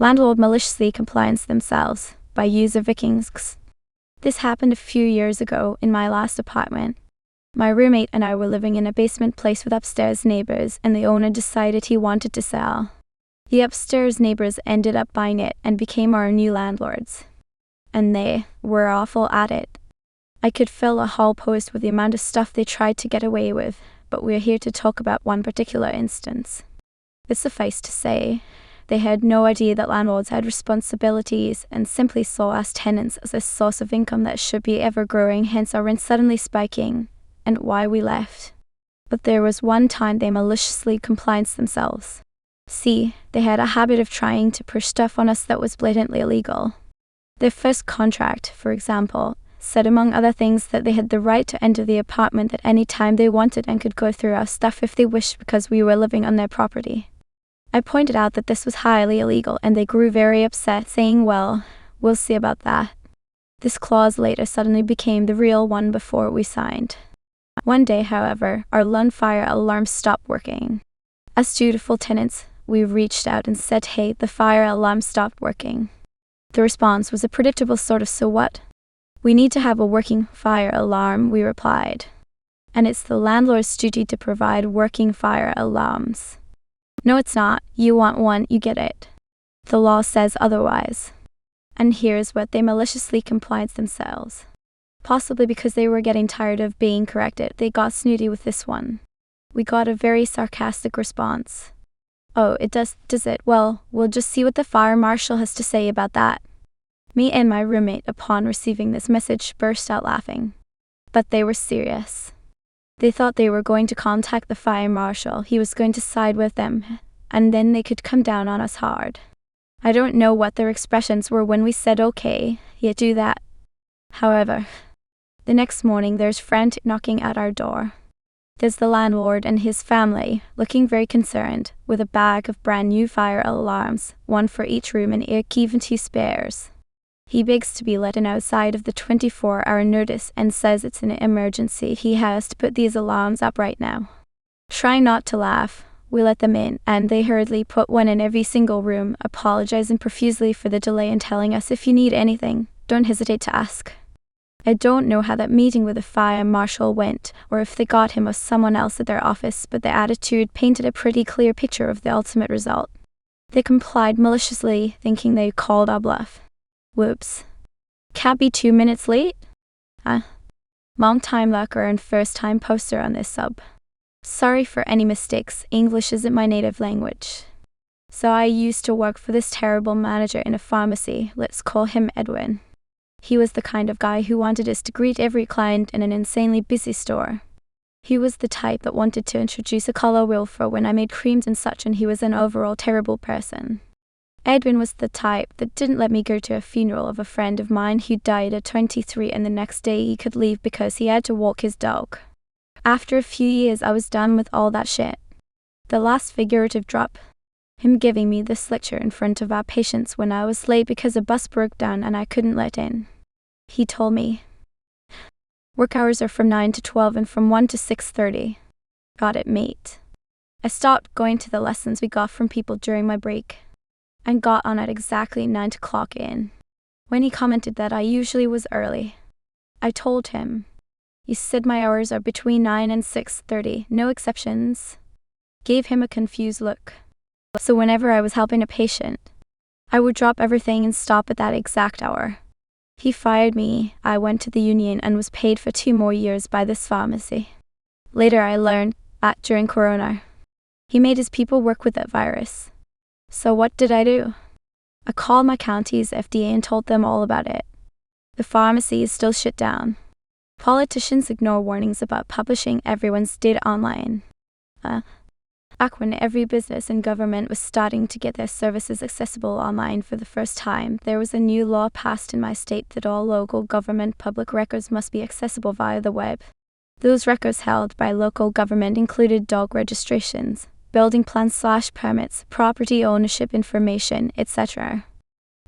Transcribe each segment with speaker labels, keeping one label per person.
Speaker 1: Landlord maliciously compliance themselves by user Vikings. This happened a few years ago in my last apartment. My roommate and I were living in a basement place with upstairs neighbors, and the owner decided he wanted to sell. The upstairs neighbors ended up buying it and became our new landlords. And they were awful at it. I could fill a whole post with the amount of stuff they tried to get away with, but we're here to talk about one particular instance. It suffice to say, they had no idea that landlords had responsibilities and simply saw us tenants as a source of income that should be ever-growing, hence our rent suddenly spiking, and why we left. But there was one time they maliciously compliance themselves. See, they had a habit of trying to push stuff on us that was blatantly illegal. Their first contract, for example, said among other things that they had the right to enter the apartment at any time they wanted and could go through our stuff if they wished because we were living on their property. I pointed out that this was highly illegal and they grew very upset, saying, well, we'll see about that. This clause later suddenly became the real one before we signed. One day, however, our fire alarm stopped working. As dutiful tenants, we reached out and said, hey, the fire alarm stopped working. The response was a predictable sort of so what? We need to have a working fire alarm, we replied. And it's the landlord's duty to provide working fire alarms. No, it's not. You want one, you get it. The law says otherwise. And here's what they maliciously complied themselves. Possibly because they were getting tired of being corrected, they got snooty with this one. We got a very sarcastic response. Oh, it does it? Well, we'll just see what the fire marshal has to say about that. Me and my roommate, upon receiving this message, burst out laughing. But they were serious. They thought they were going to contact the fire marshal, he was going to side with them, and then they could come down on us hard. I don't know what their expressions were when we said okay, yeah, do that. However, the next morning there's frantic knocking at our door. There's the landlord and his family, looking very concerned, with a bag of brand new fire alarms, one for each room and even 2 spares. He begs to be let in outside of the 24-hour notice and says it's an emergency. He has to put these alarms up right now. Trying not to laugh, we let them in, and they hurriedly put one in every single room, apologizing profusely for the delay and telling us if you need anything, don't hesitate to ask. I don't know how that meeting with the fire marshal went, or if they got him or someone else at their office, but their attitude painted a pretty clear picture of the ultimate result. They complied maliciously, thinking they called our bluff. Whoops. Can't be 2 minutes late? Long-time lurker and first-time poster on this sub. Sorry for any mistakes, English isn't my native language. So I used to work for this terrible manager in a pharmacy, let's call him Edwin. He was the kind of guy who wanted us to greet every client in an insanely busy store. He was the type that wanted to introduce a color wheel for when I made creams and such, and he was an overall terrible person. Edwin was the type that didn't let me go to a funeral of a friend of mine who died at 23 and the next day he could leave because he had to walk his dog. After a few years I was done with all that shit. The last figurative drop. Him giving me this lecture in front of our patients when I was late because a bus broke down and I couldn't let in. He told me, work hours are from 9 to 12 and from 1 to 6:30. Got it, mate. I stopped going to the lessons we got from people during my break, and got on at exactly 9 to clock in. When he commented that I usually was early, I told him, you said my hours are between 9 and 6:30, no exceptions. Gave him a confused look. So whenever I was helping a patient, I would drop everything and stop at that exact hour. He fired me, I went to the union and was paid for 2 more years by this pharmacy. Later I learned that during Corona, he made his people work with that virus. So what did I do? I called my county's FDA and told them all about it. The pharmacy is still shut down. Politicians ignore warnings about publishing everyone's data online. Back when every business and government was starting to get their services accessible online for the first time, there was a new law passed in my state that all local government public records must be accessible via the web. Those records held by local government included dog registrations, building plans/permits, property ownership information, etc.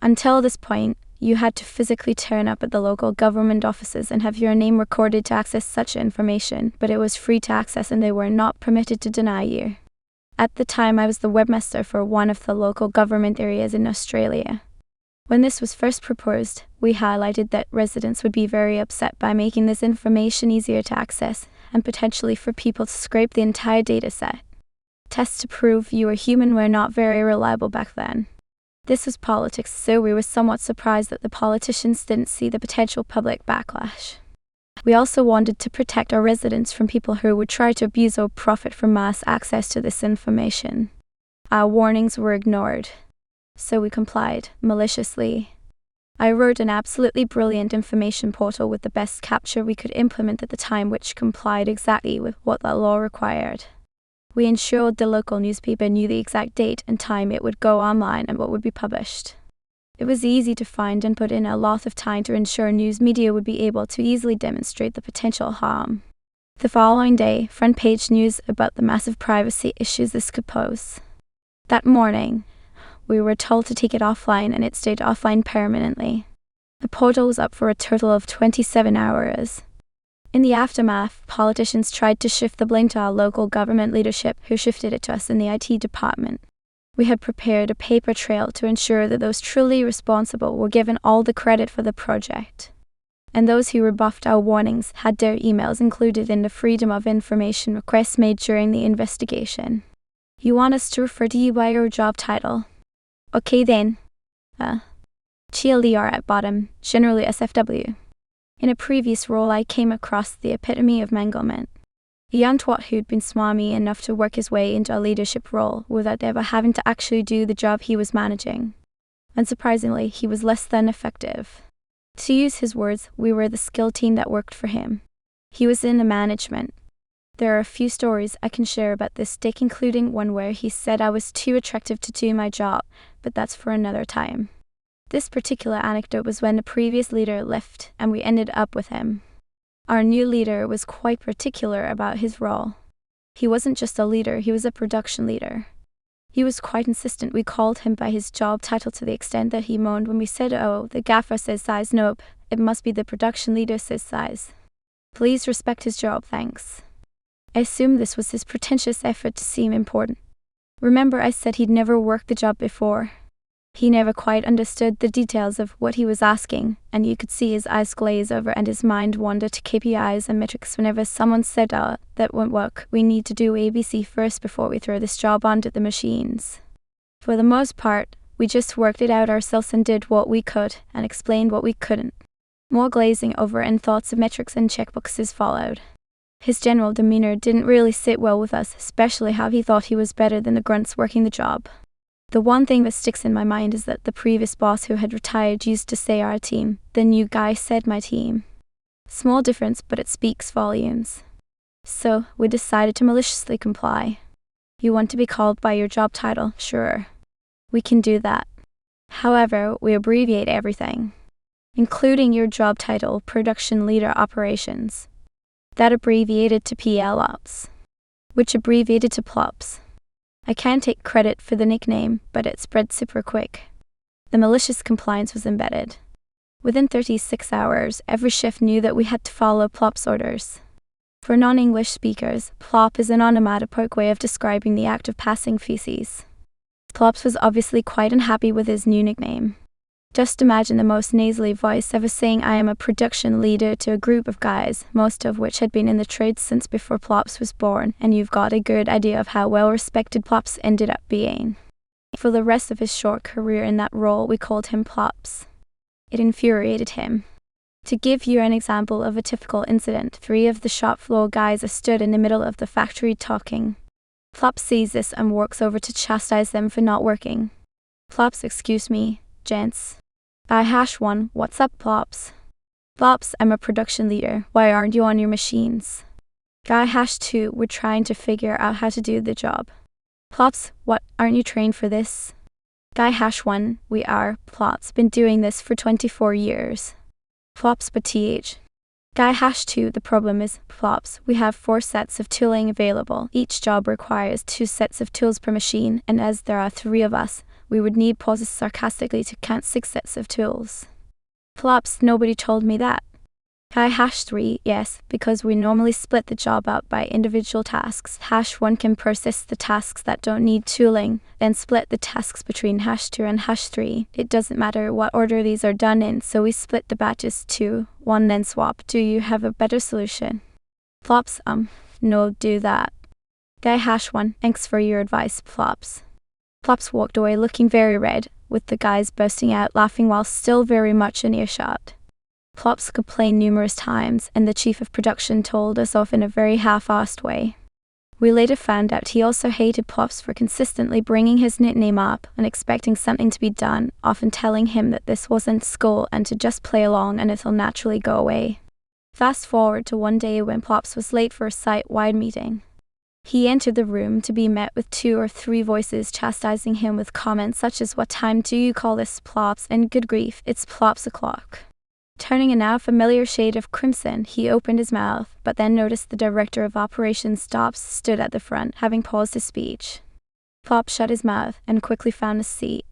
Speaker 1: Until this point, you had to physically turn up at the local government offices and have your name recorded to access such information, but it was free to access and they were not permitted to deny you. At the time, I was the webmaster for one of the local government areas in Australia. When this was first proposed, we highlighted that residents would be very upset by making this information easier to access and potentially for people to scrape the entire dataset. Tests to prove you were human were not very reliable back then. This was politics, so we were somewhat surprised that the politicians didn't see the potential public backlash. We also wanted to protect our residents from people who would try to abuse or profit from mass access to this information. Our warnings were ignored, so we complied, maliciously. I wrote an absolutely brilliant information portal with the best capture we could implement at the time, which complied exactly with what the law required. We ensured the local newspaper knew the exact date and time it would go online and what would be published. It was easy to find and put in a lot of time to ensure news media would be able to easily demonstrate the potential harm. The following day, front page news about the massive privacy issues this could pose. That morning, we were told to take it offline, and it stayed offline permanently. The portal was up for a total of 27 hours. In the aftermath, politicians tried to shift the blame to our local government leadership, who shifted it to us in the IT department. We had prepared a paper trail to ensure that those truly responsible were given all the credit for the project. And those who rebuffed our warnings had their emails included in the Freedom of Information requests made during the investigation. You want us to refer to you by your job title? Okay then. TLDR at bottom, generally SFW. In a previous role, I came across the epitome of manglement. A young twat who'd been smarmy enough to work his way into a leadership role without ever having to actually do the job he was managing. Unsurprisingly, he was less than effective. To use his words, we were the skill team that worked for him. He was in the management. There are a few stories I can share about this stick, including one where he said I was too attractive to do my job, but that's for another time. This particular anecdote was when the previous leader left and we ended up with him. Our new leader was quite particular about his role. He wasn't just a leader, he was a production leader. He was quite insistent we called him by his job title, to the extent that he moaned when we said, "Oh, the gaffer says size, nope, it must be the production leader says size. Please respect his job, thanks." I assumed this was his pretentious effort to seem important. Remember, I said he'd never worked the job before. He never quite understood the details of what he was asking, and you could see his eyes glaze over and his mind wander to KPIs and metrics whenever someone said, that won't work, we need to do ABC first before we throw this job onto the machines. For the most part, we just worked it out ourselves and did what we could and explained what we couldn't. More glazing over and thoughts of metrics and checkboxes followed. His general demeanor didn't really sit well with us, especially how he thought he was better than the grunts working the job. The one thing that sticks in my mind is that the previous boss who had retired used to say our team. The new guy said my team. Small difference, but it speaks volumes. So, we decided to maliciously comply. You want to be called by your job title? Sure. We can do that. However, we abbreviate everything, including your job title, Production Leader Operations. That abbreviated to PLOps, which abbreviated to PLOPs. I can't take credit for the nickname, but it spread super quick. The malicious compliance was embedded. Within 36 hours, every shift knew that we had to follow PLOP's orders. For non-English speakers, PLOP is an onomatopoeic way of describing the act of passing feces. PLOPs was obviously quite unhappy with his new nickname. Just imagine the most nasally voice ever saying I am a production leader to a group of guys, most of which had been in the trade since before Plops was born, and you've got a good idea of how well respected Plops ended up being. For the rest of his short career in that role, we called him Plops. It infuriated him. To give you an example of a typical incident, 3 of the shop floor guys are stood in the middle of the factory talking. Plops sees this and walks over to chastise them for not working. Plops, excuse me, gents. I-1, what's up, Plops? Plops, I'm a production leader. Why aren't you on your machines? Guy-2, we're trying to figure out how to do the job. Plops, what, aren't you trained for this? Guy-1, we are, Plops, been doing this for 24 years. Plops, but th. Guy-2, the problem is, Plops, we have 4 sets of tooling available. Each job requires 2 sets of tools per machine, and as there are 3 of us, we would need pauses sarcastically to count 6 sets of tools. Plops, nobody told me that. Guy #3, yes, because we normally split the job up by individual tasks. #1 can process the tasks that don't need tooling, then split the tasks between #2 and #3. It doesn't matter what order these are done in, so we split the batches 2, 1, then swap. Do you have a better solution? Plops, no, do that. Guy #1, thanks for your advice, Plops. Plops walked away looking very red, with the guys bursting out laughing while still very much in earshot. Plops complained numerous times, and the chief of production told us off in a very half-assed way. We later found out he also hated Plops for consistently bringing his nickname up and expecting something to be done, often telling him that this wasn't school and to just play along and it'll naturally go away. Fast forward to one day when Plops was late for a site-wide meeting. He entered the room to be met with 2 or 3 voices chastising him with comments such as, "What time do you call this, Plops?" and "Good grief, it's Plops o'clock." Turning a now familiar shade of crimson, he opened his mouth, but then noticed the director of operations stood at the front, having paused his speech. Plops shut his mouth and quickly found a seat.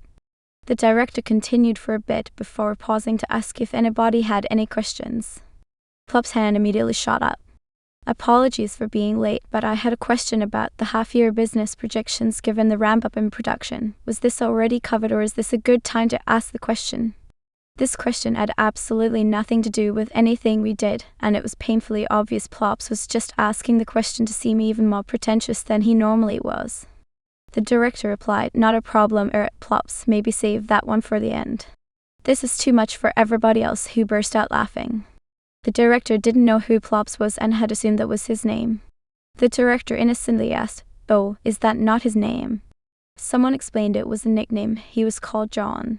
Speaker 1: The director continued for a bit before pausing to ask if anybody had any questions. Plops' hand immediately shot up. "Apologies for being late, but I had a question about the half-year business projections given the ramp-up in production. Was this already covered, or is this a good time to ask the question?" This question had absolutely nothing to do with anything we did, and it was painfully obvious Plops was just asking the question to seem even more pretentious than he normally was. The director replied, "Not a problem, Plops, maybe save that one for the end." This is too much for everybody else, who burst out laughing. The director didn't know who Plops was and had assumed that was his name. The director innocently asked, "Oh, is that not his name?" Someone explained it was a nickname. He was called John.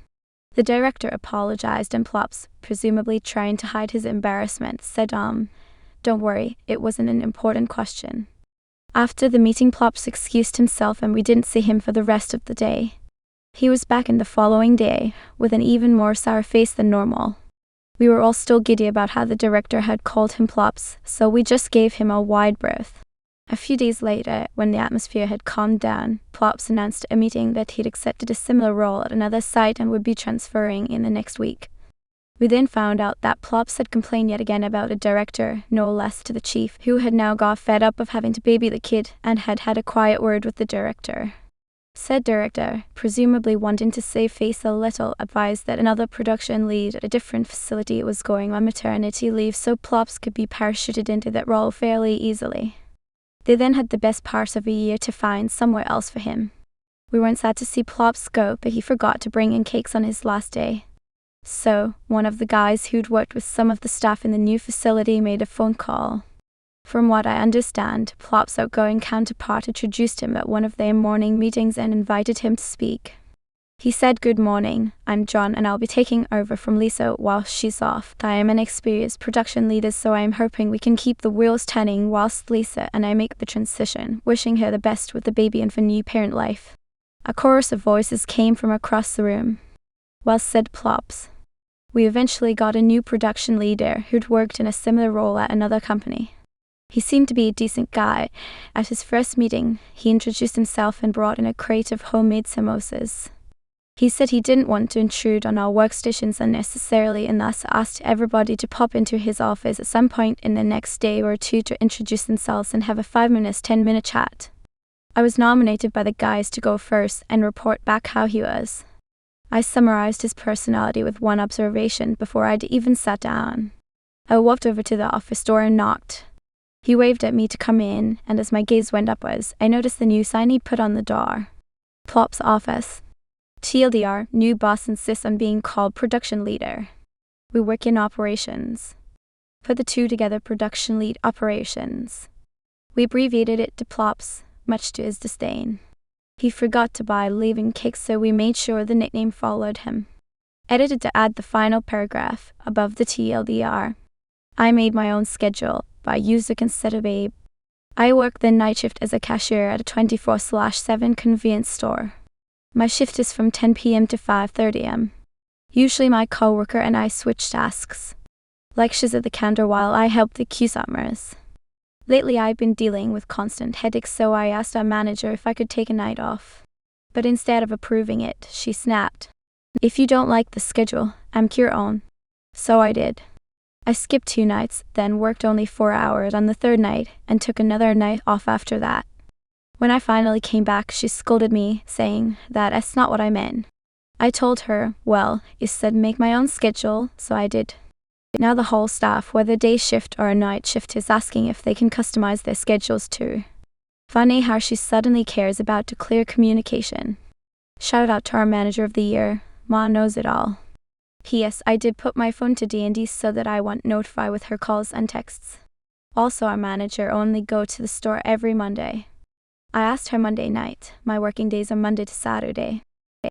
Speaker 1: The director apologized and Plops, presumably trying to hide his embarrassment, said, "Don't worry, it wasn't an important question." After the meeting, Plops excused himself and we didn't see him for the rest of the day. He was back in the following day, with an even more sour face than normal. We were all still giddy about how the director had called him Plops, so we just gave him a wide berth. A few days later, when the atmosphere had calmed down, Plops announced at a meeting that he'd accepted a similar role at another site and would be transferring in the next week. We then found out that Plops had complained yet again about a director, no less, to the chief, who had now got fed up of having to baby the kid and had had a quiet word with the director. Said director, presumably wanting to save face a little, advised that another production lead at a different facility was going on maternity leave, so Plops could be parachuted into that role fairly easily. They then had the best part of a year to find somewhere else for him. We weren't sad to see Plops go, but he forgot to bring in cakes on his last day. So, one of the guys who'd worked with some of the staff in the new facility made a phone call. From what I understand, Plops' outgoing counterpart introduced him at one of their morning meetings and invited him to speak. He said, "Good morning, I'm John and I'll be taking over from Lisa while she's off. I am an experienced production leader, so I'm hoping we can keep the wheels turning whilst Lisa and I make the transition, wishing her the best with the baby and for new parent life." A chorus of voices came from across the room. "Well said, Plops." We eventually got a new production leader who'd worked in a similar role at another company. He seemed to be a decent guy. At his first meeting, he introduced himself and brought in a crate of homemade samosas. He said he didn't want to intrude on our workstations unnecessarily and thus asked everybody to pop into his office at some point in the next day or two to introduce themselves and have a 5-minute, 10-minute chat. I was nominated by the guys to go first and report back how he was. I summarized his personality with one observation before I'd even sat down. I walked over to the office door and knocked. He waved at me to come in, and as my gaze went upwards, I noticed the new sign he put on the door. Plops' office. TLDR, new boss insists on being called production leader. We work in operations. Put the two together, production lead operations. We abbreviated it to Plops, much to his disdain. He forgot to buy leaving cakes, so we made sure the nickname followed him. Edited to add the final paragraph above the TLDR. I made my own schedule by user instead of Abe. I work the night shift as a cashier at a 24/7 convenience store. My shift is from 10 p.m. to 5:30 am. Usually my coworker and I switch tasks. Like she's at the counter while I help the customers. Lately I've been dealing with constant headaches, so I asked our manager if I could take a night off. But instead of approving it, she snapped, "If you don't like the schedule, I'm your own." So I did. I skipped 2 nights, then worked only 4 hours on the 3rd night, and took another night off after that. When I finally came back, she scolded me, saying that that's not what I meant. I told her, well, you said make my own schedule, so I did. Now the whole staff, whether day shift or a night shift, is asking if they can customize their schedules too. Funny how she suddenly cares about clear communication. Shout out to our manager of the year. Ma knows it all. P.S. I did put my phone to D&D so that I won't notify with her calls and texts. Also, our manager only go to the store every Monday. I asked her Monday night. My working days are Monday to Saturday.